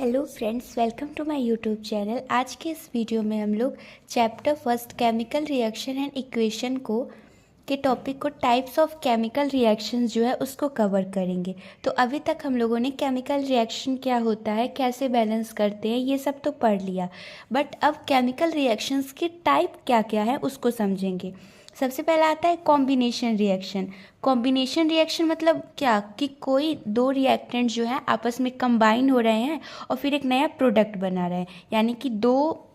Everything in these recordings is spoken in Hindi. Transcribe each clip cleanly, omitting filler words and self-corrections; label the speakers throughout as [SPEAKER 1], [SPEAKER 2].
[SPEAKER 1] Hello friends, welcome to my YouTube channel. आज के इस वीडियो में हम लोग chapter first chemical reaction and equation के टॉपिक को टाइप्स ऑफ केमिकल रिएक्शंस जो है उसको कवर करेंगे। तो अभी तक हम लोगों ने केमिकल रिएक्शन क्या होता है, कैसे बैलेंस करते हैं, ये सब तो पढ़ लिया। बट अब केमिकल रिएक्शंस की टाइप क्या क्या है उसको समझेंगे। सबसे पहला आता है कॉम्बिनेशन रिएक्शन। कॉम्बिनेशन रिएक्शन मतलब क्या कि कोई दो रिएक्टेंट जो है आपस में कंबाइन हो रहे हैं और फिर एक नया प्रोडक्ट बना रहे हैं। यानी कि दो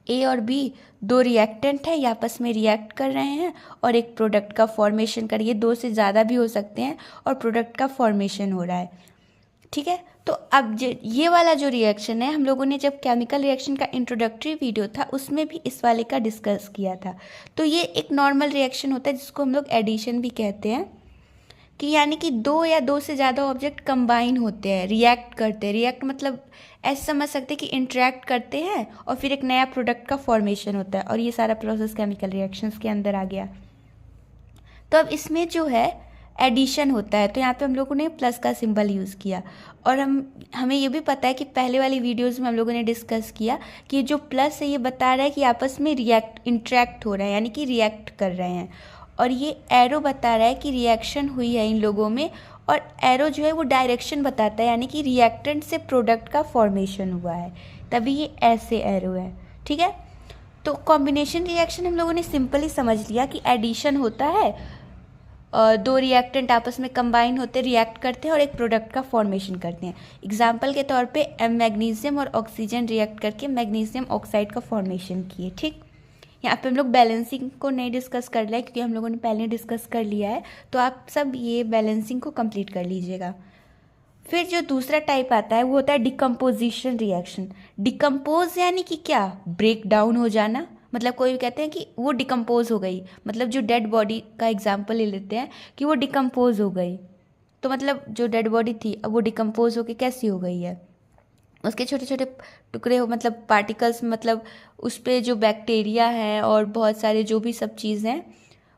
[SPEAKER 1] ए और बी दो रिएक्टेंट है, ये आपस में रिएक्ट कर रहे हैं और एक प्रोडक्ट का फॉर्मेशन करिए। दो से ज़्यादा भी हो सकते हैं और प्रोडक्ट का फॉर्मेशन हो रहा है। ठीक है, तो अब ये वाला जो रिएक्शन है, हम लोगों ने जब केमिकल रिएक्शन का इंट्रोडक्टरी वीडियो था उसमें भी इस वाले का डिस्कस किया था। तो ये एक नॉर्मल रिएक्शन होता है जिसको हम लोग एडिशन भी कहते हैं, कि यानी कि दो या दो से ज़्यादा ऑब्जेक्ट कंबाइन होते हैं, रिएक्ट करते हैं। रिएक्ट मतलब ऐसे समझ सकते हैं कि इंटरेक्ट करते हैं और फिर एक नया प्रोडक्ट का फॉर्मेशन होता है, और ये सारा प्रोसेस केमिकल रिएक्शंस के अंदर आ गया। तो अब इसमें जो है एडिशन होता है, तो यहाँ पे हम लोगों ने प्लस का सिंबल यूज़ किया। और हमें ये भी पता है कि पहले वाली वीडियोस में हम लोगों ने डिस्कस किया कि जो प्लस है ये बता रहा है कि आपस में इंटरेक्ट हो रहा है, यानी कि रिएक्ट कर रहे हैं। और ये एरो बता रहा है कि रिएक्शन हुई है इन लोगों में, और एरो जो है वो डायरेक्शन बताता है, यानी कि रिएक्टेंट से प्रोडक्ट का फॉर्मेशन हुआ है, तभी ये ऐसे एरो है। ठीक है, तो कॉम्बिनेशन रिएक्शन हम लोगों ने सिंपली समझ लिया कि एडिशन होता है, दो रिएक्टेंट आपस में कंबाइन होते रिएक्ट करते हैं और एक प्रोडक्ट का फॉर्मेशन करते हैं। एग्जाम्पल के तौर पे मैग्नीशियम और ऑक्सीजन रिएक्ट करके मैग्नीशियम ऑक्साइड का फॉर्मेशन किए। ठीक, यहाँ पे हम लोग बैलेंसिंग को नहीं डिस्कस कर रहे क्योंकि हम लोगों ने पहले डिस्कस कर लिया है, तो आप सब ये बैलेंसिंग को कंप्लीट कर लीजिएगा। फिर जो दूसरा टाइप आता है वो होता है डिकम्पोजिशन रिएक्शन। डिकम्पोज यानी कि क्या, ब्रेक डाउन हो जाना। मतलब कोई भी कहते हैं कि वो डिकम्पोज हो गई, मतलब जो डेड बॉडी का एग्जाम्पल ले लेते हैं कि वो डिकम्पोज हो गई, तो मतलब जो डेड बॉडी थी अब वो डिकम्पोज होके कैसी हो गई है, उसके छोटे छोटे टुकड़े हो, मतलब पार्टिकल्स, मतलब उस पर जो बैक्टीरिया है और बहुत सारे जो भी सब चीज़ हैं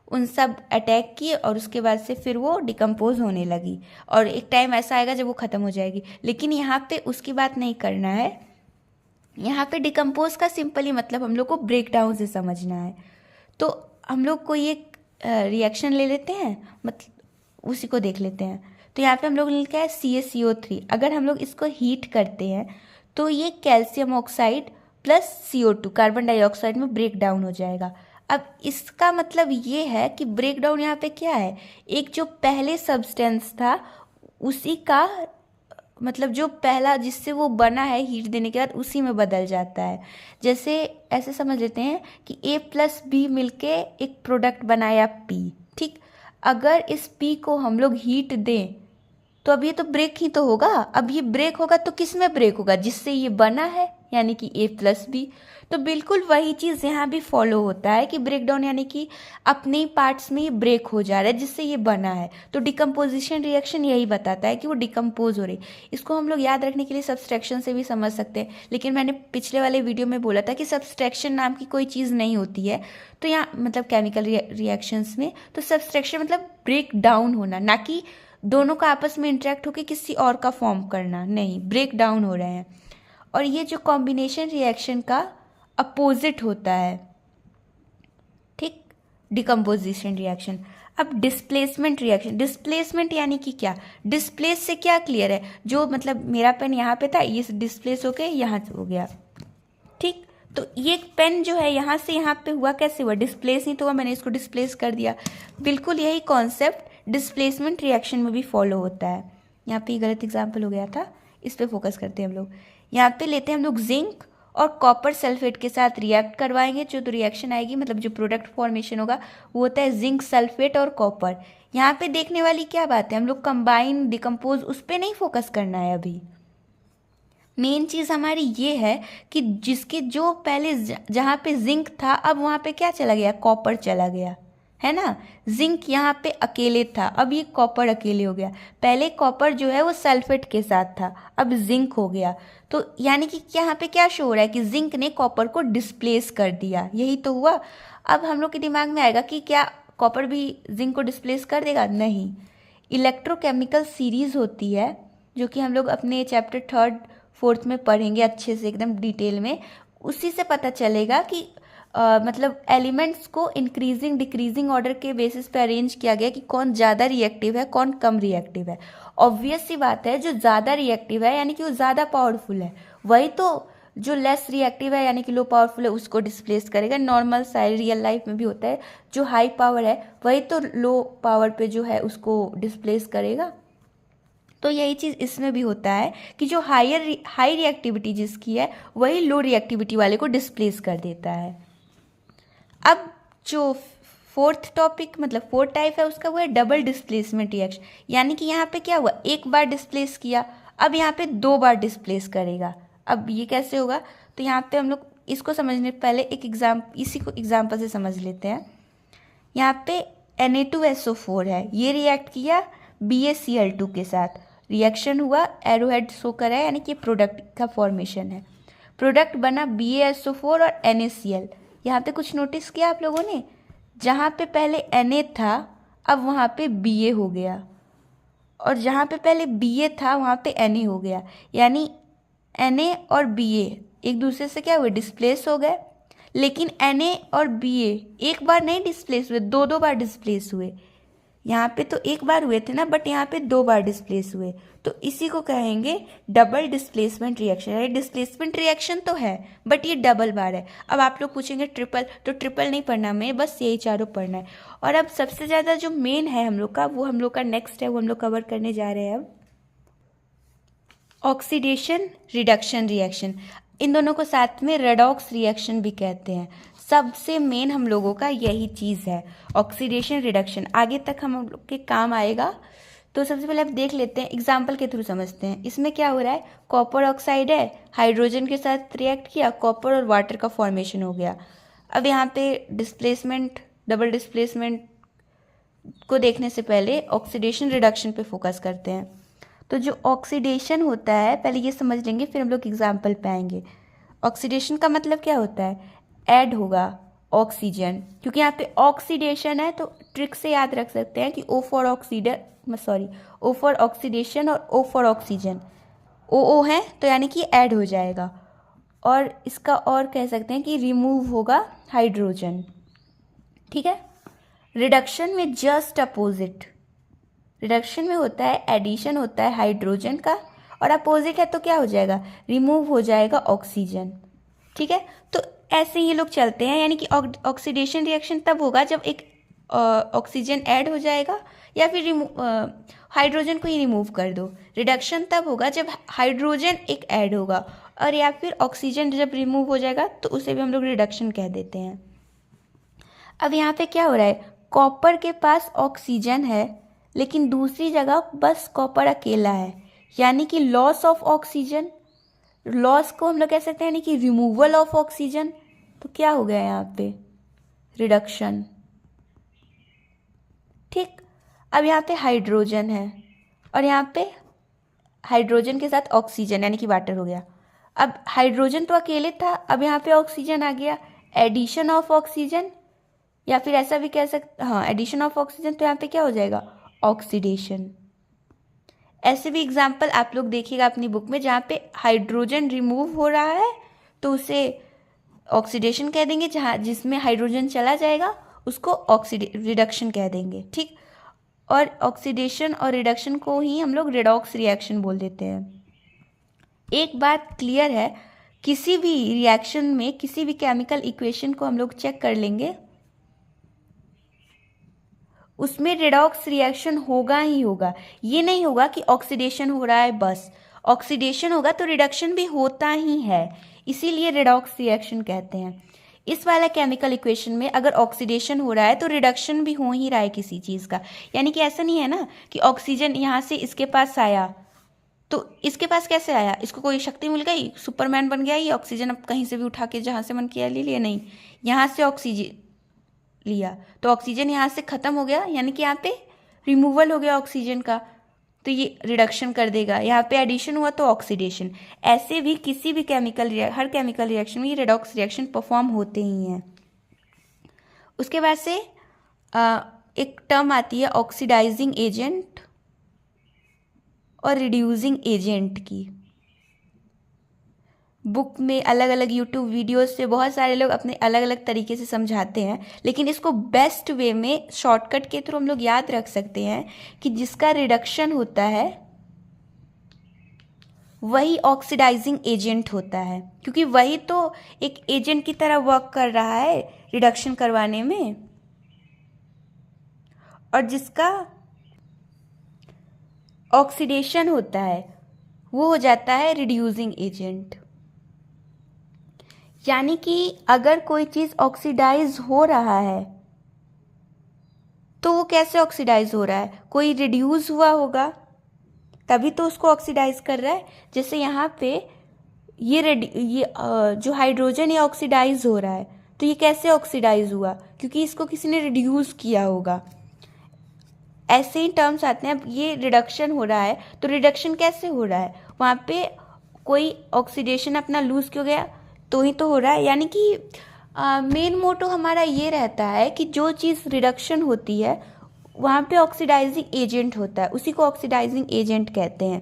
[SPEAKER 1] उन सब अटैक किए और उसके बाद से फिर वो डिकम्पोज होने लगी, और एक टाइम ऐसा आएगा जब वो ख़त्म हो जाएगी। लेकिन यहाँ पे उसकी बात नहीं करना है, यहाँ पे डिकम्पोज का सिंपली मतलब हम लोग को ब्रेक डाउन से समझना है। तो हम लोग कोई एक रिएक्शन ले लेते हैं, मतलब उसी को देख लेते हैं। तो यहाँ पे हम लोग लिखा है CaCO3। अगर हम लोग इसको हीट करते हैं तो ये calcium oxide plus CO2 carbon dioxide में ब्रेक डाउन हो जाएगा। अब इसका मतलब ये है कि ब्रेक डाउन यहाँ पे क्या है, एक जो पहले सब्सटेंस था उसी का, मतलब जो पहला जिससे वो बना है हीट देने के बाद उसी में बदल जाता है। जैसे ऐसे समझ लेते हैं कि A+B मिलके एक प्रोडक्ट बनाया P। ठीक, अगर इस P को हम लोग हीट दें तो अब ये तो ब्रेक ही तो होगा। अब ये ब्रेक होगा तो किस में ब्रेक होगा, जिससे ये बना है, यानी कि A+B। तो बिल्कुल वही चीज़ यहाँ भी फॉलो होता है कि ब्रेक डाउन यानी कि अपने पार्ट्स में ये ब्रेक हो जा रहा है जिससे ये बना है। तो डिकम्पोजिशन रिएक्शन यही बताता है कि वो डिकम्पोज हो रही। इसको हम लोग याद रखने के लिए सब्सट्रैक्शन से भी समझ सकते हैं, लेकिन मैंने पिछले वाले वीडियो में बोला था कि सब्सट्रैक्शन नाम की कोई चीज़ नहीं होती है। तो यहाँ मतलब केमिकल रिएक्शंस में तो सब्सट्रैक्शन मतलब ब्रेक डाउन होना, ना कि दोनों का आपस में इंटरेक्ट होकर किसी और का फॉर्म करना, नहीं, ब्रेक डाउन हो रहे हैं। और ये जो कॉम्बिनेशन रिएक्शन का अपोजिट होता है, ठीक, डिकम्पोजिशन रिएक्शन। अब डिस्प्लेसमेंट रिएक्शन, डिस्प्लेसमेंट यानी कि क्या, डिस्प्लेस से क्या क्लियर है, जो मतलब मेरा पेन यहाँ पे था ये डिस्प्लेस होके यहाँ हो गया। ठीक, तो ये पेन जो है यहाँ से यहाँ पे हुआ, कैसे हुआ, डिस्प्लेस ही तो हुआ, मैंने इसको डिस्प्लेस कर दिया। बिल्कुल यही कॉन्सेप्ट डिस्प्लेसमेंट रिएक्शन में भी फॉलो होता है। यहाँ पे गलत एग्जाम्पल हो गया था, इस पे फोकस करते हैं हम लोग। यहाँ पे लेते हैं हम लोग जिंक और कॉपर सल्फेट के साथ रिएक्ट करवाएंगे। जो तो रिएक्शन आएगी, मतलब जो प्रोडक्ट फॉर्मेशन होगा वो होता है जिंक सल्फेट और कॉपर। यहाँ पे देखने वाली क्या बात है, हम लोग कंबाइन डिकम्पोज उस पर नहीं फोकस करना है। अभी मेन चीज़ हमारी ये है कि जिसके जो पहले जहाँ पे जिंक था अब वहाँ पे क्या चला गया, कॉपर चला गया, है ना। जिंक यहाँ पे अकेले था, अब ये कॉपर अकेले हो गया। पहले कॉपर जो है वो सल्फेट के साथ था, अब जिंक हो गया। तो यानी कि यहाँ पे क्या शो हो रहा है कि जिंक ने कॉपर को डिस्प्लेस कर दिया, यही तो हुआ। अब हम लोग के दिमाग में आएगा कि क्या कॉपर भी जिंक को डिस्प्लेस कर देगा, नहीं। इलेक्ट्रोकेमिकल सीरीज होती है जो कि हम लोग अपने चैप्टर 3, फोर्थ में पढ़ेंगे अच्छे से एकदम डिटेल में, उसी से पता चलेगा कि मतलब एलिमेंट्स को इंक्रीजिंग डिक्रीजिंग ऑर्डर के बेसिस पे अरेंज किया गया कि कौन ज़्यादा रिएक्टिव है कौन कम रिएक्टिव है। ऑब्वियस सी बात है, जो ज़्यादा रिएक्टिव है यानी कि वो ज़्यादा पावरफुल है, वही तो जो लेस रिएक्टिव है यानी कि लो पावरफुल है उसको डिस्प्लेस करेगा। नॉर्मल साइड रियल लाइफ में भी होता है, जो हाई पावर है वही तो लो पावर पे जो है उसको डिस्प्लेस करेगा। तो यही चीज़ इसमें भी होता है कि जो हाई रिएक्टिविटी जिसकी है वही लो रिएक्टिविटी वाले को डिस्प्लेस कर देता है। अब जो फोर्थ टॉपिक मतलब फोर्थ टाइप है उसका वो है डबल डिस्प्लेसमेंट रिएक्शन, यानी कि यहाँ पे क्या हुआ, एक बार डिस्प्लेस किया, अब यहाँ पे 2 बार डिस्प्लेस करेगा। अब ये कैसे होगा, तो यहाँ पे हम लोग इसको समझने पहले एक इसी को एग्जाम्पल से समझ लेते हैं। यहाँ पे Na2SO4 है, ये रिएक्ट किया BaCl2 के साथ, रिएक्शन हुआ, एरोहेड शो करा है यानी कि प्रोडक्ट का फॉर्मेशन है। प्रोडक्ट बना BaSO4 और NaCl। यहाँ पे कुछ नोटिस किया आप लोगों ने, जहाँ पे पहले Na था अब वहाँ पे Ba हो गया, और जहाँ पे पहले Ba था वहाँ पे Na हो गया, यानी Na और Ba एक दूसरे से क्या हुए, डिस्प्लेस हो गए। लेकिन Na और Ba एक बार नहीं डिस्प्लेस हुए, 2 बार डिस्प्लेस हुए। यहाँ पे तो एक बार हुए थे ना, बट यहाँ पे 2 बार डिस्प्लेस हुए, तो इसी को कहेंगे डबल डिस्प्लेसमेंट रिएक्शन। ये डिस्प्लेसमेंट रिएक्शन तो है बट ये डबल बार है। अब आप लोग पूछेंगे ट्रिपल, तो ट्रिपल नहीं पढ़ना हमें, बस यही चारों पढ़ना है। और अब सबसे ज़्यादा जो मेन है हम लोग का, वो हम लोग का नेक्स्ट है, वो हम लोग कवर करने जा रहे हैं अब ऑक्सीडेशन रिडक्शन रिएक्शन। इन दोनों को साथ में रेडॉक्स रिएक्शन भी कहते हैं। सबसे मेन हम लोगों का यही चीज़ है, ऑक्सीडेशन रिडक्शन, आगे तक हम लोग के काम आएगा। तो सबसे पहले आप देख लेते हैं, एग्जाम्पल के थ्रू समझते हैं। इसमें क्या हो रहा है, कॉपर ऑक्साइड है, हाइड्रोजन के साथ रिएक्ट किया, कॉपर और वाटर का फॉर्मेशन हो गया। अब यहाँ पे डिस्प्लेसमेंट, डबल डिस्प्लेसमेंट को देखने से पहले ऑक्सीडेशन रिडक्शन पे फोकस करते हैं। तो जो ऑक्सीडेशन होता है पहले ये समझ लेंगे, फिर हम लोग एग्जाम्पल पे आएंगे। ऑक्सीडेशन का मतलब क्या होता है, ऐड होगा ऑक्सीजन, क्योंकि यहाँ पे ऑक्सीडेशन है तो ट्रिक से याद रख सकते हैं कि O फॉर ऑक्सीडेशन और O फॉर ऑक्सीजन, OO है तो यानी कि ऐड हो जाएगा। और इसका और कह सकते हैं कि रिमूव होगा हाइड्रोजन, ठीक है। रिडक्शन में जस्ट अपोजिट, रिडक्शन में होता है एडिशन होता है हाइड्रोजन का, और अपोजिट है तो क्या हो जाएगा, रिमूव हो जाएगा ऑक्सीजन, ठीक है। तो ऐसे ही लोग चलते हैं, यानी कि ऑक्सीडेशन रिएक्शन तब होगा जब एक ऑक्सीजन ऐड हो जाएगा या फिर हाइड्रोजन को ही रिमूव कर दो। रिडक्शन तब होगा जब हाइड्रोजन एक ऐड होगा, और या फिर ऑक्सीजन जब रिमूव हो जाएगा तो उसे भी हम लोग रिडक्शन कह देते हैं। अब यहाँ पे क्या हो रहा है, कॉपर के पास ऑक्सीजन है लेकिन दूसरी जगह बस कॉपर अकेला है, यानी कि लॉस ऑफ ऑक्सीजन। लॉस को हम लोग कह सकते हैं यानी कि रिमूवल ऑफ ऑक्सीजन। तो क्या हो गया यहाँ पे, रिडक्शन, ठीक। अब यहाँ पे हाइड्रोजन है और यहाँ पे हाइड्रोजन के साथ ऑक्सीजन यानी कि वाटर हो गया। अब हाइड्रोजन तो अकेले था, अब यहाँ पे ऑक्सीजन आ गया, एडिशन ऑफ ऑक्सीजन, या फिर ऐसा भी कह सकते, हाँ एडिशन ऑफ ऑक्सीजन, तो यहाँ पे क्या हो जाएगा, ऑक्सीडेशन। ऐसे भी एग्जाम्पल आप लोग देखिएगा अपनी बुक में, जहाँ पे हाइड्रोजन रिमूव हो रहा है तो उसे ऑक्सीडेशन कह देंगे, जहाँ जिसमें हाइड्रोजन चला जाएगा उसको रिडक्शन कह देंगे, ठीक। और ऑक्सीडेशन और रिडक्शन को ही हम लोग रेडॉक्स रिएक्शन बोल देते हैं। एक बात क्लियर है, किसी भी रिएक्शन में किसी भी केमिकल इक्वेशन को हम लोग चेक कर लेंगे, उसमें रेडॉक्स रिएक्शन होगा ही होगा। ये नहीं होगा कि ऑक्सीडेशन हो रहा है बस, ऑक्सीडेशन होगा तो रिडक्शन भी होता ही है, इसीलिए रेडॉक्स रिएक्शन कहते हैं। इस वाला केमिकल इक्वेशन में अगर ऑक्सीडेशन हो रहा है तो रिडक्शन भी हो ही रहा है किसी चीज़ का, यानी कि ऐसा नहीं है ना कि ऑक्सीजन यहाँ से इसके पास आया तो इसके पास कैसे आया, इसको कोई शक्ति मिल गई, सुपरमैन बन गया ये, ऑक्सीजन अब कहीं से भी उठा के जहाँ से मन किया ले लिया, नहीं, यहाँ से ऑक्सीजन लिया तो ऑक्सीजन यहाँ से ख़त्म हो गया, यानी कि यहाँ पे रिमूवल हो गया ऑक्सीजन का, तो ये रिडक्शन कर देगा। यहाँ पे एडिशन हुआ तो ऑक्सीडेशन। ऐसे भी किसी भी हर केमिकल रिएक्शन में ये रेडॉक्स रिएक्शन परफॉर्म होते ही हैं। उसके बाद से एक टर्म आती है ऑक्सीडाइजिंग एजेंट और रिड्यूसिंग एजेंट की। बुक में, अलग अलग यूट्यूब वीडियोस पे बहुत सारे लोग अपने अलग अलग तरीके से समझाते हैं, लेकिन इसको बेस्ट वे में शॉर्टकट के थ्रू हम लोग याद रख सकते हैं कि जिसका रिडक्शन होता है वही ऑक्सीडाइजिंग एजेंट होता है, क्योंकि वही तो एक एजेंट की तरह वर्क कर रहा है रिडक्शन करवाने में। और जिसका ऑक्सीडेशन होता है वो हो जाता है रिड्यूसिंग एजेंट। यानी कि अगर कोई चीज़ ऑक्सीडाइज हो रहा है तो वो कैसे ऑक्सीडाइज हो रहा है, कोई रिड्यूस हुआ होगा तभी तो उसको ऑक्सीडाइज कर रहा है। जैसे यहाँ पे ये जो हाइड्रोजन ये ऑक्सीडाइज हो रहा है, तो ये कैसे ऑक्सीडाइज हुआ, क्योंकि इसको किसी ने रिड्यूस किया होगा। ऐसे ही टर्म्स आते हैं। अब ये रिडक्शन हो रहा है तो रिडक्शन कैसे हो रहा है, वहाँ पे कोई ऑक्सीडेशन अपना लूज क्यों गया, तो ही तो हो रहा है। यानी कि मेन मोटो हमारा ये रहता है कि जो चीज़ रिडक्शन होती है वहाँ पे ऑक्सीडाइजिंग एजेंट होता है, उसी को ऑक्सीडाइजिंग एजेंट कहते हैं।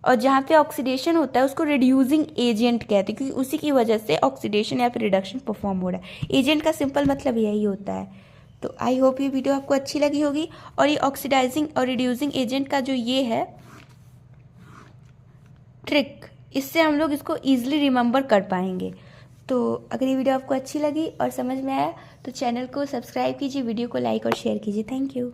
[SPEAKER 1] और जहाँ पे ऑक्सीडेशन होता है उसको रिड्यूसिंग एजेंट कहते हैं, क्योंकि उसी की वजह से ऑक्सीडेशन या फिर रिडक्शन परफॉर्म हो रहा है। एजेंट का सिंपल मतलब यही होता है। तो आई होप ये वीडियो आपको अच्छी लगी होगी। और ये ऑक्सीडाइजिंग और रिड्यूसिंग एजेंट का जो ये है ट्रिक, इससे हम लोग इसको ईजिली रिमेंबर कर पाएंगे। तो अगर ये वीडियो आपको अच्छी लगी और समझ में आया तो चैनल को सब्सक्राइब कीजिए, वीडियो को लाइक और शेयर कीजिए। Thank you.